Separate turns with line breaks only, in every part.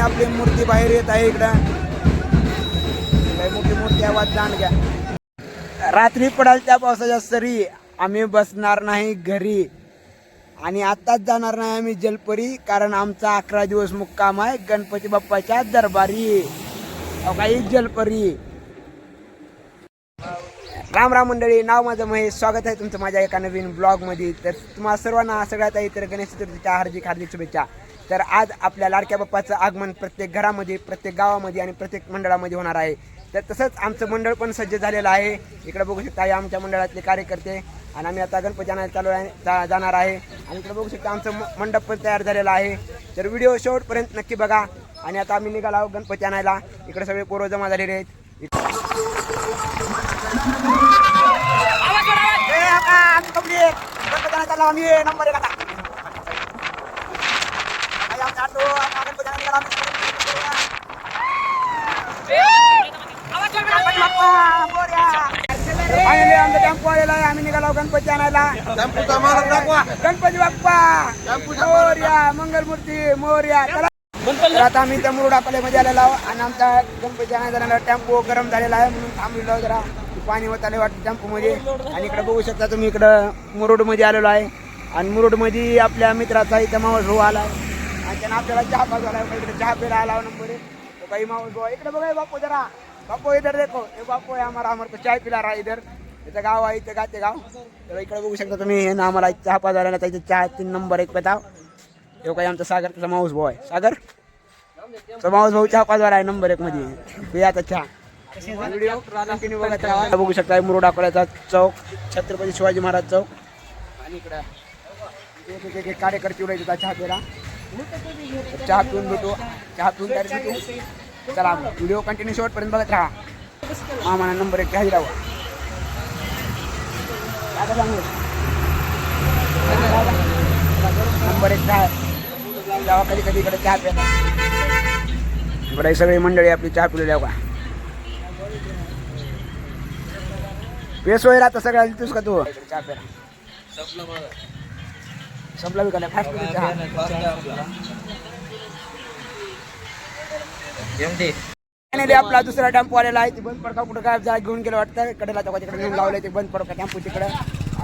आपली मूर्ती बाहेर येत आहे इकडं. मोठी मूर्ती आवाज जाण घ्या. रात्री पडाल त्या पावसाच्या सरी, आम्ही बसणार नाही घरी आणि आत्ताच जाणार नाही आम्ही जलपरी, कारण आमचा 11 दिवस मुक्काम आहे गणपती बाप्पाच्या दरबारी. काही जलपरी. राम राम मंडळी, नाव माझं महेश. स्वागत आहे तुमचं माझ्या एका नवीन ब्लॉगमध्ये. तर तुम्हाला सर्वांना सगळ्यात इतर गणेश चतुर्थीच्या हार्दिक हार्दिक शुभेच्छा. तर आज आपल्या लाडक्या बाप्पाचं आगमन प्रत्येक घरामध्ये, प्रत्येक गावामध्ये आणि प्रत्येक मंडळामध्ये होणार आहे. तर तसंच आमचं मंडळ पण सज्ज झालेलं आहे. इकडे बघू शकता हे आमच्या मंडळातले कार्यकर्ते आणि आम्ही आता गणपती आणायला जाणार आहे. आणि इकडे बघू शकता आमचं मंडप पण तयार झालेला आहे. तर व्हिडिओ शेवटपर्यंत नक्की बघा. आणि आता आम्ही निघालो गणपती आणायला. इकडे सगळे पोरं जमा झालेले आहेत. आमचा टेम्पो आलेला आहे. आम्ही निघालो गणपती आणायला. गणपती बाप्पा मोरया, मंगलमूर्ती मोरया. तर आता आम्ही त्या मुरुड अकोल्यामध्ये आलेलो आहोत आणि आमचा गणपती आणायला टेम्पो गरम झालेला आहे म्हणून थांबलेलो जरा. पाणी होत आले वाटतं टेम्पोमध्ये. आणि इकडे बघू शकता तुम्ही, इकडं मुरुडमध्ये आलेलो आहे. आणि मुरुडमध्ये आपल्या मित्राचा इथं मावस भाऊ आला आहे आणि त्यानं आपल्याला चहा पाजवला आहे. इकडे चहा प्यायला आला नंबर. तो काही मावस भाऊ इकडे बघा. बापू जरा, बापू इधर देखो. हे बापू आहे हमारा, हमारे को चाय पिला रहा है इधर. इथं गाव आहे, इथं गाते गाव. तर इकडे बघू शकता तुम्ही, हे ना आम्हाला चहा पाजवला. त्याचे चहा 3 नंबर 1 पेताव. हे काही आमचा सागर, त्याचा मावस भाऊ आहे. सागर तो मावस भाऊ चहा पाजवाला आहे नंबर 1 मध्ये. पे आता चहा. व्हिडिओ कंटिन्यू बघत राहा. बघू शकता मुरुड अकोल्याचा चौक, छत्रपती शिवाजी महाराज चौक. आणि इकडं एक कार्यकर्ते उडायचे चहा प्यायला. चहा पिऊन भेटू, चहा पिऊन डायरेक्ट भेटू. चला व्हिडिओ कंटिन्यू शेवटपर्यंत बघत राहा. मामाना नंबर 1 चहा राहा. नंबर 1 चहा जावा. कधी कधी इकडे चहा प्यायला. इकडे सगळी मंडळी आपली चहा पिलेली आहे का. पेस वगैरे आता सगळ्या दिसतोस का तू. चहा प्यायला संपला बी का नाही. फास्ट चहा. आपला दुसरा टेम्पो आलेला आहे. ते बंद पडका कुठं काय जा घेऊन गेलं वाटतं. कडेला चौका तिकडे नेऊन लावलं ते बंद पडका टेम्पो तिकडं.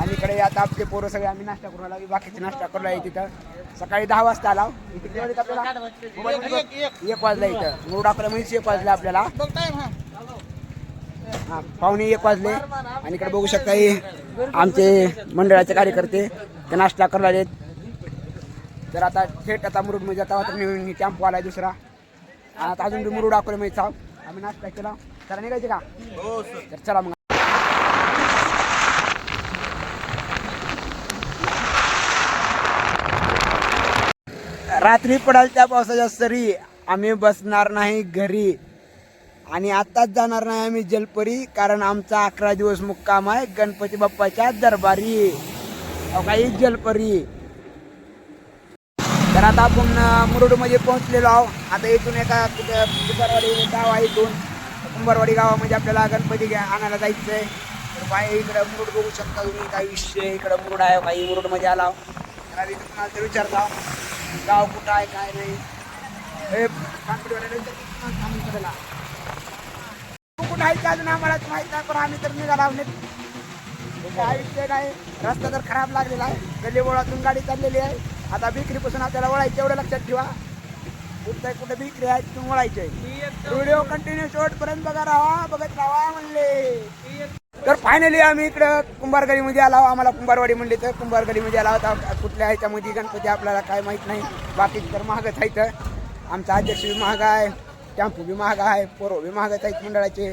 आणि इकडे आता आपले पोरं सगळे आम्ही नाश्ता करून आला. बाकीचे नाश्ता करू आहे तिथं. सकाळी 10 वाजता आला. इथे आपल्याला 1 वाजला. इथं मुरुड अकोल्यामध्ये 1 वाजले आपल्याला. हां, पावणे 1 वाजले. आणि इकडे बघू शकता हे आमचे मंडळाचे कार्यकर्ते ते नाश्ता करायला आहेत. तर आता थेट आता मुरुडमध्ये आता नवीन टेम्पो आला आहे दुसरा. आता अजून मुरुड अकोल्यामध्ये चाव. आम्ही नाश्ता केला. चला निघायचे का. हो सर. तर चला मग. रात्री पडाल त्या पावसाच्या सरी, आम्ही बसणार नाही घरी आणि आत्ताच जाणार नाही आम्ही जलपरी, कारण आमचा 11 दिवस मुक्काम आहे गणपती बाप्पाच्या दरबारी. काही जलपरी. तर आता आपण मुरुडमध्ये पोहोचलेलो आहोत. आता इथून एका कुंभारवाडी गाव आहे. इथून कुंभारवाडी गावामध्ये आपल्याला गणपती आणायला जायचं आहे. तर बाहेर इकडं मुरुड बघू शकता तुम्ही. काही विषय इकडं मुरुड आहे. काही मुरुडमध्ये आला. तर आम्ही तुम्हाला विचारता गाव कुठं आहे काय नाही. हे कुठं आहे अजून आम्हाला माहीत नाही. पण आम्ही तर निघाला. काय विषय नाही. रस्ता तर खराब लागलेला आहे. गल्ली बोळातून गाडी चाललेली आहे. आता बिक्रीपासून आपल्याला वळायचं एवढं लक्षात ठेवा. कुठं बिक्री आहे तिथून वळायचे. व्हिडिओ कंटिन्यू शेवटपर्यंत बघत राहा म्हणले. तर फायनली आम्ही इकडं कुंभारगडीमध्ये आलो. आम्हाला कुंभारवाडी म्हणले तर कुंभारगडीमध्ये आला होता. कुठल्या ह्याच्यामध्ये गणपती आपल्याला काय माहीत नाही. बाकी तर महागच आहेत. आमचा अध्यक्ष बी महाग आहे, टेम्पो बी महाग आहे, पोरो बी महागच आहेत मंडळाचे.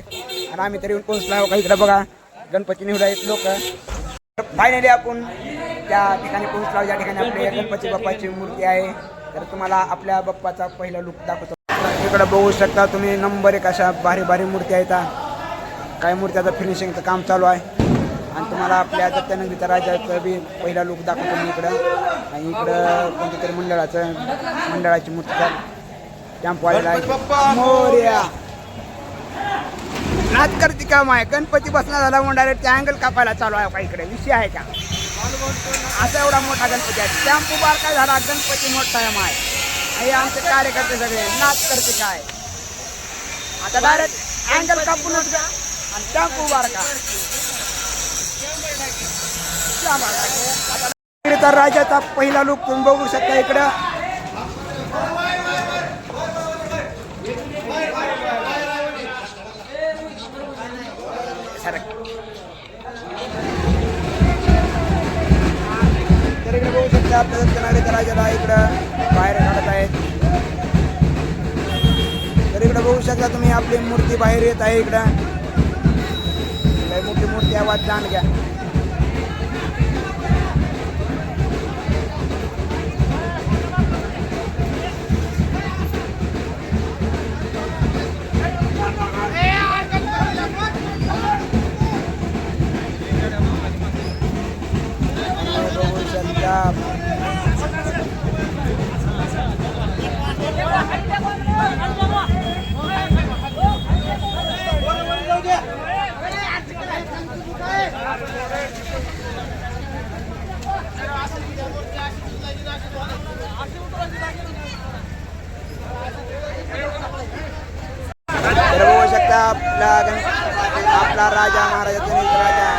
आणि आम्ही तरी येऊन पोहोचलो का. इकडं बघा गणपती निवडा आहेत लोक. तर फायनली आपण त्या ठिकाणी पोहोचलो ज्या ठिकाणी आपल्या गणपती बाप्पाची मूर्ती आहे. तर तुम्हाला आपल्या बाप्पाचा पहिला लुक दाखवतो. इकडं बघू शकता तुम्ही नंबर 1 अशा भारी भारी मूर्ती आहेत. काही मूर्त्याचं फिनिशिंगचं काम चालू आहे. आणि तुम्हाला आपल्या दत्तानंदीचा राजाचं बी पहिला लुक दाखवतो मी इकडं. आणि इकडं कोणत्या तरी मंडळाची मूर्तीचा टेम्पो आलेला आहे. मोरया नाच करते काम आहे. गणपती बसणार झाला म्हणून डायरेक्ट अँगल कापायला चालू आहे का. इकडे विषय आहे का. असा एवढा मोठा गणपती आहे. टेम्पो बारका झाला, गणपती मोठा आहे. हे आमचे कार्यकर्ते सगळे नाच करते काय आता डायरेक्ट अँगल कापूनच घ्या आणि टॅम्पो उभा का आता राजाचा पहिला लुक तुम्ही बघू शकता इकडं तर इकडे बघू शकता आपल्या दत्तनगरीच्या राजाला इकडं बाहेर काढत आहेत तर इकडे बघू शकता तुम्ही आपली मूर्ती बाहेर येत आहे इकडं मोठी मूर्ती आवाज जाण घ्या बघू शकता बघू शकता आपला राजा महाराजा गणेश राजा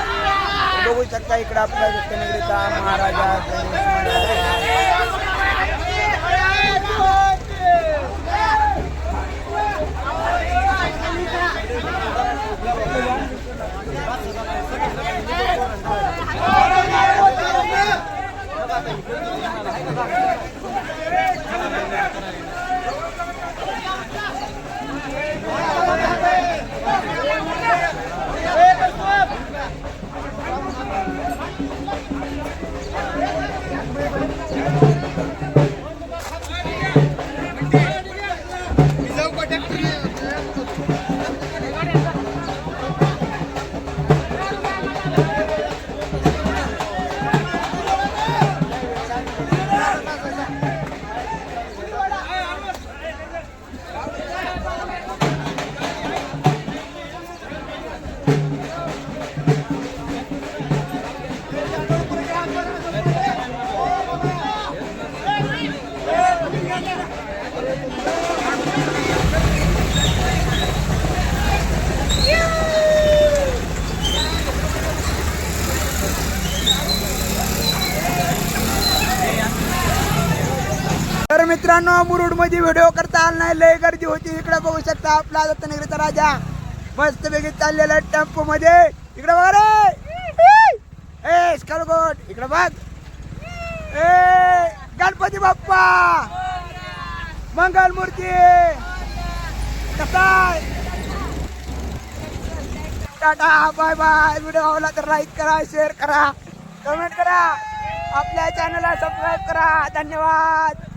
बघू शकता इकडे आपला दत्तनगरीचा महाराजा तर मित्रांनो मुरुड मध्ये व्हिडिओ करता आला नाही लय गर्दी होती इकडे बघू शकता आपला दत्तनगरीचा राजा मस्त पैकी चाललेला टेम्पो मध्ये इकडे बघा रे ए स्कलगोट इकडे बघ ए गणपती बाप्पा मंगल मूर्ती कसा टाटा बाय बाय व्हिडिओ आवडला तर लाईक करा शेअर करा कमेंट करा आपल्या चॅनलला सबस्क्राईब करा धन्यवाद.